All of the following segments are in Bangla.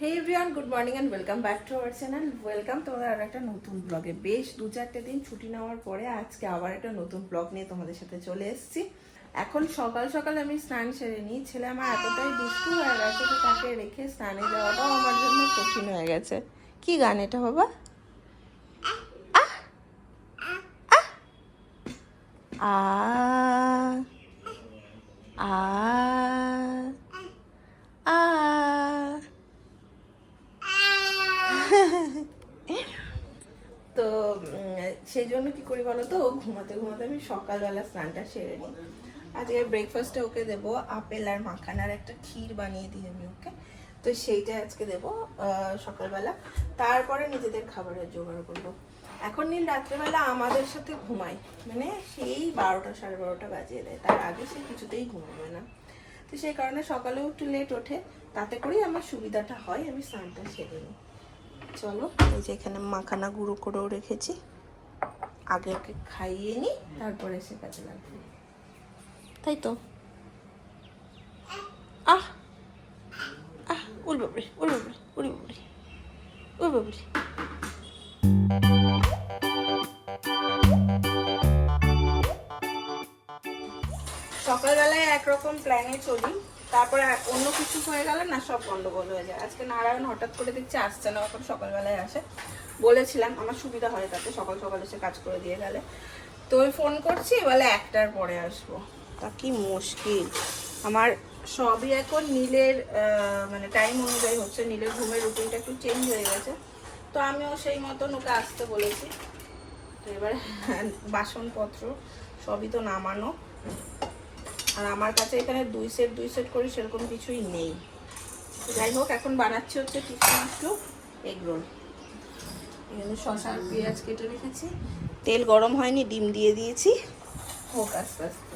Hey everyone, good morning and welcome back to our channel. Welcome তোমাদের আর একটা নতুন ব্লগে। বেশ 2-4 দিন ছুটি নেওয়ার পরে আজকে আবার একটা নতুন ব্লগ নিয়ে তোমাদের সাথে চলে এসেছি। এখন সকাল সকাল আমি স্নান সেরে নিই। ছেলে আমার এতটাই দুষ্টু হয়ে গেছে তো তাকে রেখে স্নানে যাওয়াটাও আমার জন্য কঠিন হয়ে গেছে। কি গান এটা বাবা? আ আ আ তো সেই জন্য কি করি বলো তো, ঘুমাতে ঘুমাতে আমি সকালবেলা স্নানটা সেরে নিই। আজকে ব্রেকফাস্টে ওকে দেবো আপেল আর মাখানার একটা ক্ষীর বানিয়ে দিই আমি ওকে, তো সেইটা আজকে দেবো সকালবেলা। তারপরে নিজেদের খাবারের জোগাড় করবো। এখন নীল রাত্রেবেলা আমাদের সাথে ঘুমায়, মানে সেই 12টা 12:30 বাজিয়ে দেয়, তার আগে সে কিছুতেই ঘুমাবে না। তো সেই কারণে সকালেও একটু লেট ওঠে, তাতে করেই আমার সুবিধাটা হয়, আমি স্নানটা সেরে নিই। চলো, এই যে এখানে মাখানা গুঁড়ো করেও রেখেছি, আগে ওকে খাইয়ে নিই তারপরে সে কাজে লাগবে, তাই তো? আহ আহ উড় বাবরে উড় বাবরে উড়ি বাবরে উড় বাবরে। সকালবেলায় একরকম প্ল্যানে চলি, তারপরে অন্য কিছু হয়ে গেলে না সব গন্ডগোল হয়ে যায়। আজকে নারায়ণ হঠাৎ করে দেখছি আসছে না, এখন সকালবেলায় আসে। বলেছিলাম আমার সুবিধা হয় তাতে, সকাল সকাল এসে কাজ করে দিয়ে গেলে। তো ফোন করছি, বলে 1টার পরে আসবো। তা কি মুশকিল আমার, সবই এখন নীলের মানে টাইম অনুযায়ী হচ্ছে। নীলের ঘুমের রুটিনটা একটু চেঞ্জ হয়ে গেছে, তো আমিও সেই মতন ওকে আসতে বলেছি। তো এবার বাসনপত্র সবই তো নামানো, আর আমার কাছে এখানে 2 সেট করে সেরকম কিছুই নেই। যাই হোক, এখন বানাচ্ছি হচ্ছে টিকটু এগ রোল। এখানে শসা আর পেঁয়াজ কেটে রেখেছি, তেল গরম হয়নি, ডিম দিয়ে দিয়েছি, হোক আস্তে আস্তে।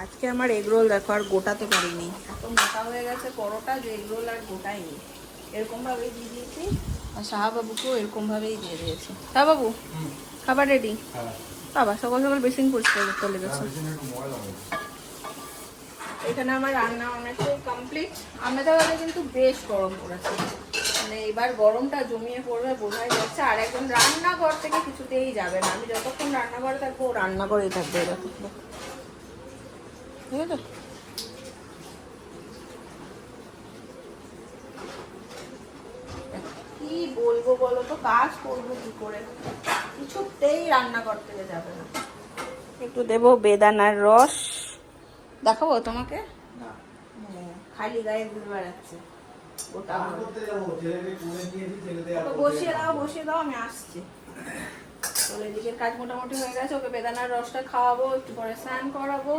আজকে আমার এগ রোল দেখো আর গোটাতে পারিনি, এত মোটা হয়ে গেছে পরোটা যে এগ রোল আর গোটাই নেই। এরকমভাবেই দিয়ে দিয়েছি, আর শাহবাবুকেও এরকমভাবেই দিয়ে দিয়েছি। শাহবাবু খাবার রেডি? বাবা সকাল সকাল বেসিন পরিষ্কার করতে লেগেছে। এখানে আমার রান্না অনেকটাই কমপ্লিট। আমাদের বাড়ি কিন্তু বেশ গরম পড়েছে, মানে এবার গরমটা জমিয়ে পড়বে বোঝাই যাচ্ছে। আর একজন রান্নাঘর থেকে কিছুতেই যাবে না, আমি যতক্ষণ রান্নাঘরে থাকবো ও রান্নাঘরেই থাকবে। এরকম ঠিক আছে। কি বলবো বলো তো, কাজ করবো কি করে, কিছুতেই রান্নাঘর থেকে যাবে না। একটু দেবো বেদানার রস, দেখাবো তোমাকে? খালি গায়ে ঘুরে বেড়াচ্ছে। বসিয়ে দাও, আমি আসছি। চলে, এদিকে কাজ মোটামুটি হয়ে গেছে। ওকে বেদানার রসটা খাওয়াবো, একটু পরে স্নান করাবো,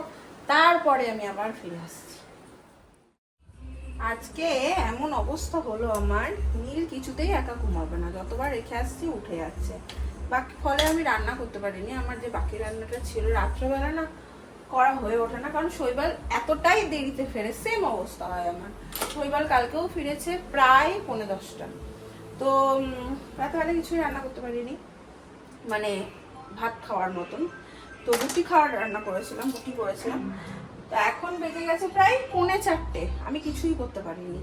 তারপরে আমি আবার ফিরে আসছি। আজকে এমন অবস্থা হলো আমার, নীল কিছুতেই একা ঘুমাবে না, যতবার রেখে আসছি উঠে যাচ্ছে। বাকি ফলে আমি রান্না করতে পারিনি। আমার যে বাকি রান্নাটা ছিল রাত্রেবেলা না করা হয়ে ওঠে না, কারণ শৈবাল এতটাই দেরিতে ফেরে। সেম অবস্থা হয় আমার। শৈবাল কালকেও ফিরেছে প্রায় 10:45। তো রাতেবেলা কিছুই রান্না করতে পারিনি, মানে ভাত খাওয়ার মতন। তো রুটি খাওয়ার রান্না করেছিলাম, রুটি করেছিলাম। তো এখন বেজে গেছে প্রায় 3:45, আমি কিছুই করতে পারিনি।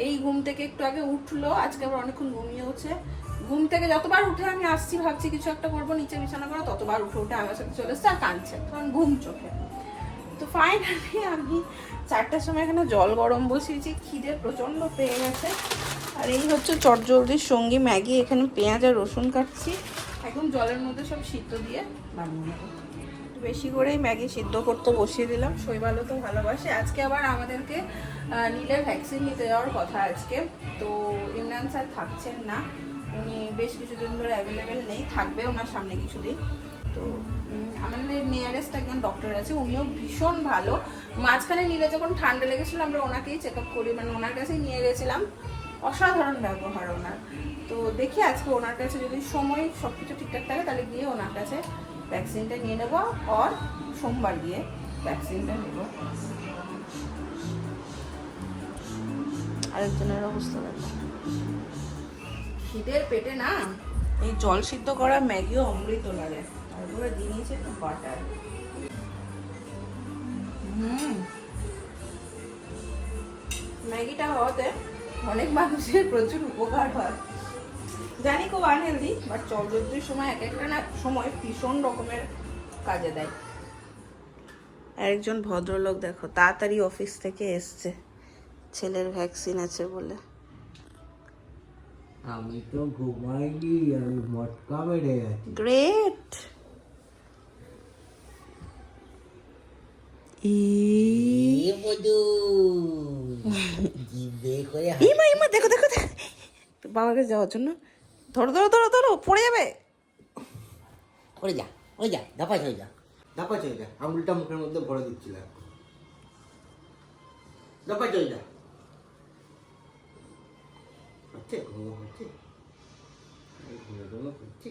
এই ঘুম থেকে একটু আগে উঠলো, আজকে আবার অনেকক্ষণ ঘুমিয়েওছে। ঘুম থেকে যতবার উঠে আমি আসছি ভাবছি কিছু একটা করবো, নিচে বিছানা করো, ততবার উঠে উঠে আমার সাথে চলে এসছে আর কাঁদছে, কারণ ঘুম চোখে। তো ফাইনালি আমি 4টার সময় এখানে জল গরম বসিয়েছি, খিদে প্রচণ্ড পেয়ে গেছে। আর এই হচ্ছে চটজলদির সঙ্গী ম্যাগি। এখানে পেঁয়াজ আর রসুন কাটছি, একদম জলের মধ্যে সব সিদ্ধ দিয়ে বানিয়ে নেবো। বেশি করেই ম্যাগি সিদ্ধ করতে বসিয়ে দিলাম, শৈবালও তো ভালোবাসে। আজকে আবার আমাদেরকে নীলের ভ্যাকসিন নিতে যাওয়ার কথা আজকে। তো ইমরান স্যার থাকছেন না, উনি বেশ কিছুদিন ধরে অ্যাভেলেবেল নেই, থাকবে ওনার সামনে কিছুদিন। তো আমাদের নিয়ারেস্ট একজন ডক্টর আছে, উনিও ভীষণ ভালো। মাঝখানে নীলে যখন ঠান্ডা লেগেছিল আমরা ওনাকেই চেক আপ করি, মানে ওনার কাছেই নিয়ে গেছিলাম। অসাধারণ ব্যবহার ওনার। তো দেখি আজকে ওনার কাছে যদি সময় সব কিছু ঠিকঠাক থাকে তাহলে গিয়ে ওনার কাছে ভ্যাকসিনটা নিয়ে নেবো, আর সোমবার গিয়ে ভ্যাকসিনটা নেব। আরেকজনের অবস্থা দেখো, খিদের পেটে না এই জল সিদ্ধ করা ম্যাগিও অমৃত লাগে। তারপরে দিয়ে নিয়েছে একটু বাটার। ম্যাগিটা হওয়াতে অনেক মানুষের প্রচুর উপকার হয়। জানি খুব আনহেলদি, বাট চলযুদ্ধের সময় এক একটা না সময় ভীষণ রকমের কাজে দেয়। একজন ভদ্রলোক দেখো তাড়াতাড়ি অফিস থেকে এসছে, ছেলের ভ্যাকসিন আছে বলে। আমি তো ঘুমাইনি, আমি মটকা মেরে আছি। গ্রেট। ইমা দেখো দেখো দেখো, বাবাকে যাওয়ার জন্য ধরো ধরো ধরো ধরো, পড়ে যাবে। ওরে যা, ওই যা, ধাপা চলে যা, ধাপা চলে যা। আঙুলটা মুখের মধ্যে ভরে দিচ্ছিলাম, ধাপা চলে যা। হচ্ছে ঘুমো হচ্ছে, ঘুমো হচ্ছে।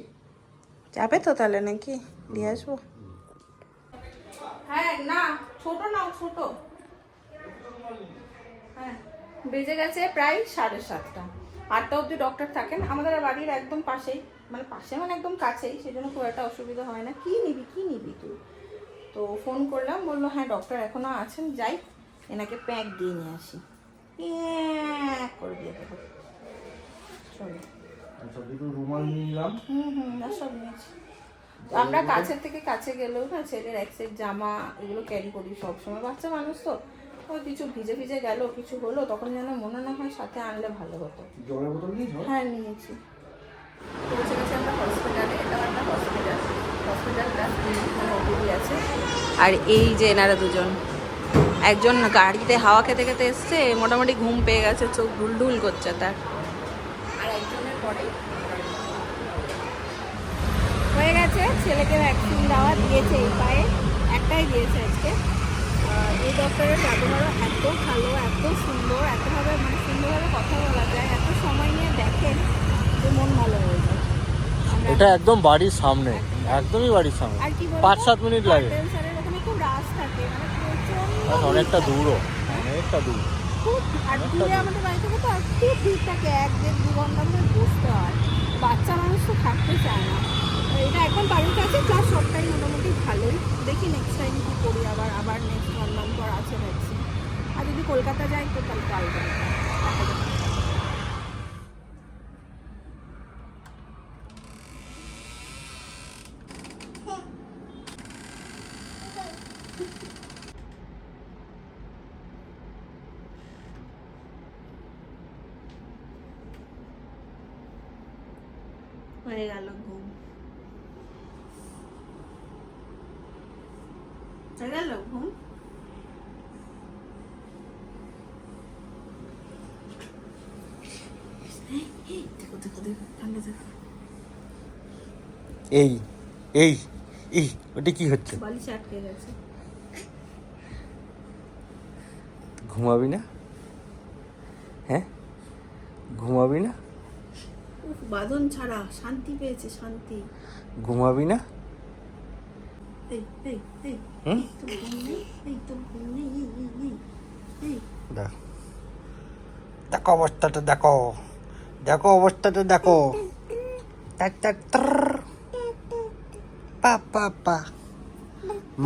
যাবে তো তাহলে নাকি দিয়ে আসবো? হ্যাঁ না, ছোট নাও ছোট। হ্যাঁ বেজে গেছে প্রায় 7:30। 8টা অবধি ডক্টর থাকেন আমাদের বাড়ির একদম পাশেই, মানে পাশে মানে একদম কাছেই, সেই জন্য খুব একটা অসুবিধা হয় না। কি নিবি তুই? তো ফোন করলাম, বললো হ্যাঁ ডক্টর এখনো আছেন, যাই এনাকে প্যাক দিয়ে নিয়ে আসি। করে দিয়ে দেবো। চলো সব একটু রুমাল নিলাম। সব নিয়েছি। আমরা কাছের থেকে কাছে গেলেও না ছেলের এক সেট জামা এগুলো ক্যারি করি সবসময়, বাচ্চা মানুষ তো, ওই কিছু ভিজে ভিজে গেল কিছু হলো তখন যেন মনে না হয় সাথে আনলে ভালো হতো। জলের বোতল নিয়েছো? হ্যাঁ নিয়েছি। পৌঁছে গেছি আমরা হসপিটালে, এটা একটা হসপিটাল মানে ওপিডি আছে। আর এই যে এনারা দুজন, একজন গাড়িতে হাওয়া খেতে খেতে এসছে, মোটামুটি ঘুম পেয়ে গেছে, চোখ ঢুলঢুল করছে তার। আর একজনের পরে হয়ে গেছে, ছেলেকে ভ্যাকসিন দেওয়া দিয়েছে, এই পায়ে একটাই দিয়েছে আজকে। এই ডক্টরের ব্যবহারও এত ভালো, এত সুন্দর, এতভাবে মানে সুন্দরভাবে কথা বলা যায়, এত সময় নিয়ে দেখেন যে মন ভালো হয়ে যায়। এটা একদম বাড়ির সামনে, একদমই বাড়ির সামনে, আর কি 5-7 মিনিট লাগে। স্যারের ওখানে খুব রাশ থাকে, মানে প্রচন্ড অনেকটা দূরও, অনেকটা দূর। খুব, আর দূরে আমাদের বাড়ি থেকে তো আর খুব ভিড় থাকে, 1-1.5-2 ঘন্টা ধরে বসতে হয়। বাচ্চা মানুষ তো থাকতে চায় না। এটা একদম বাড়ির কাছে, প্লাস সবটাই মোটামুটি ভালোই। দেখি নেক্সট টাইম কী করি, আবার নেক্সট 1 মান্থ পর আছে ভ্যাকসিন। আর যদি কলকাতা যাই তো তাহলে কাল দেখা যাবে। হয়ে গেল ঘুম, হয়ে গেল ঘুম। দেখো দেখো দেখো ঠান্ডা দেখো। এই এই এই ওটা কি হচ্ছে? বালিশ আটকে গেছে। ঘুমাবি না? হ্যাঁ ঘুমাবি না? বাঁধন ছাড়া শান্তি পেয়েছে, শান্তি। ঘুমাবি না? এই এই এই হুম, তো ঘুম নেই, এই তো ঘুম নেই, এই দেখো অবস্থাটা, দেখো দেখো অবস্থাটা, দেখো। টাক টাক ট্র, পা পা পা।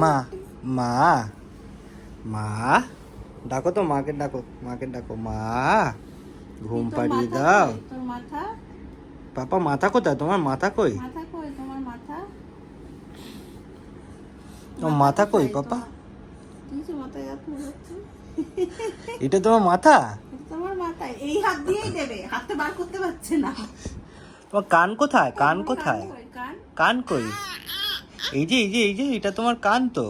মা মা মা, ডাকো তো মাকে, ডাকো মাকে, ডাকো মা, ঘুম পাড়িয়ে দাও। তোর মাথা, পাপা মাথা কোথায়? তোমার মাথা কই? মাথা কই তোমার মাথা? তোমার মাথা কই পাপা? কিছু মাথায় হাত মেলাচ্ছে। এটা তোমার মাথা? তোমার মাথায় এই হাত দিয়েই দেবে, হাতে বার করতে পারছে না। তোমার কান কোথায়? কান কোথায়? কান, কান কই? এই যে এই যে এই যে এটা তোমার কান তো।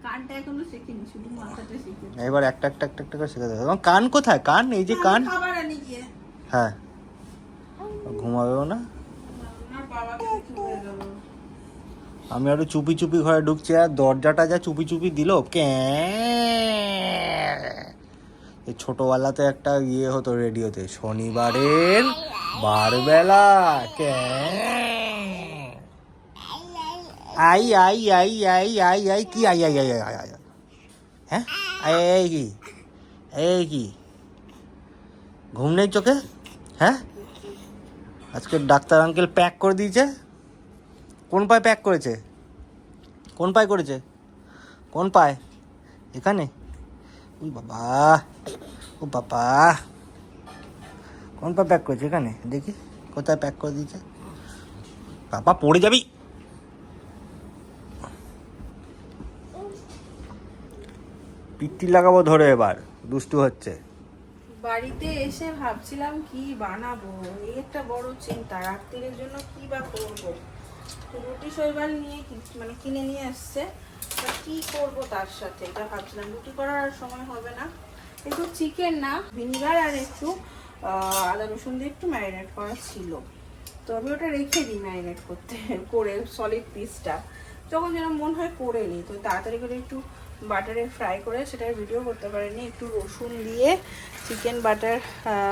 কানটা এখনো শেখিনি, শুধু মাথাটা শিখেছি। এবার একটা একটা একটা একটা করে শেখাতে হবে। তোমার কান কোথায়? কান, এই যে কান। খাবার আনি গিয়ে। হ্যাঁ, ঘুমাবেও না। আমার বাবাকে কিছু হয়ে গেল। আমি আরো চুপি চুপি ঘরে ঢুকছি, আর দরজাটা যা চুপি চুপি দিল। এই ছোটবেলাতে একটা ইয়ে হতো রেডিওতে, শনিবারের বারবেলা। আই আই আই আই আই আই কি আই আই আই আই আই, হ্যাঁ আই আই কি, এই কি ঘুম নেই চোখে? হ্যাঁ, আজকে ডাক্তার আঙ্কেল প্যাক করে দিয়েছে। কোন পায়ে প্যাক করেছে? কোন পায়ে করেছে? কোন পায়ে? এখানে? ও বাবা, ও বাবা, কোন পা প্যাক করেছে? এখানে দেখি কোথায় প্যাক করে দিয়েছে। বাবা পড়ে যাবি। পিত্তি লাগাবো ধরে, এবার দুষ্টু হচ্ছে। বাড়িতে এসে ভাবছিলাম কি বানাবো, এই একটা বড় চিন্তা, রাত্রির জন্য কি বা করবো। রুটি শৈবাল নিয়ে মানে কিনে নিয়ে আসছে, কি করব তার সাথে এটা ভাবছিলাম। রুটি করার আর সময় হবে না। একটু চিকেন না, ভিনিগার আর একটু আদা রসুন দিয়ে একটু ম্যারিনেট করা ছিল, তো আমি ওটা রেখে দিই ম্যারিনেট করতে, করে সলিড পিসটা যখন যেন মন হয় করে নিই। তো তাড়াতাড়ি করে একটু বাটারে ফ্রাই করে, সেটার ভিডিও করতে পারিনি, একটু রসুন দিয়ে চিকেন বাটার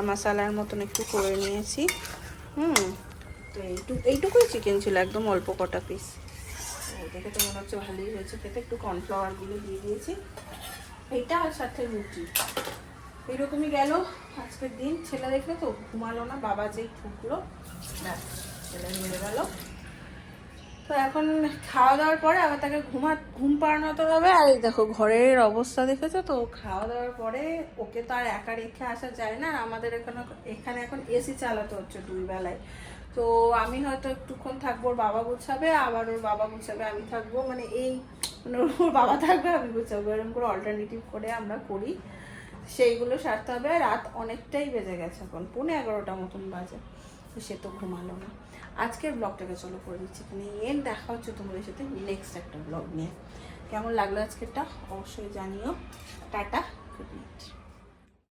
মশলার মতন একটু করে নিয়েছি। তো এইটুকুই চিকেন ছিল, একদম অল্প কটা পিস। দেখে তো মনে হচ্ছে ভালোই হয়েছে খেতে। একটু কর্নফ্লাওয়ারগুলো দিয়ে দিয়েছি, এইটা আর সাথে রুটি। এইরকমই গেল আজকের দিন। ছেলে দেখলে তো ঘুমালো না, বাবা যেই ঠুকলো ছেলে মেরে গেল। তো এখন খাওয়া দাওয়ার পরে আবার তাকে ঘুম পাড়ানোতে হবে। আর এই দেখো ঘরের অবস্থা দেখেছো তো, খাওয়া দাওয়ার পরে ওকে তো আর একা রেখে আসা যায় না। আর আমাদের এখানে এখন এসি চালাতে হচ্ছে 2 বেলায়। তো আমি হয়তো একটুক্ষণ থাকবো, ওর বাবা গুছাবে, আবার ওর বাবা গুছাবে, আমি থাকবো, মানে ওর বাবা থাকবে আমি গুছাবো, এরকম করে অল্টারনেটিভ করে আমরা করি। সেইগুলো সারতে হবে। রাত অনেকটাই বেজে গেছে, এখন 11:15 মতন বাজে। তো সে তো ঘুমালো না। আজকের ব্লগটাকে চলো করে দিচ্ছি এখানে এন্ড। দেখা হচ্ছে তোমাদের সাথে নেক্সট একটা ব্লগ নিয়ে। কেমন লাগলো আজকেরটা অবশ্যই জানিও। Tata, good night.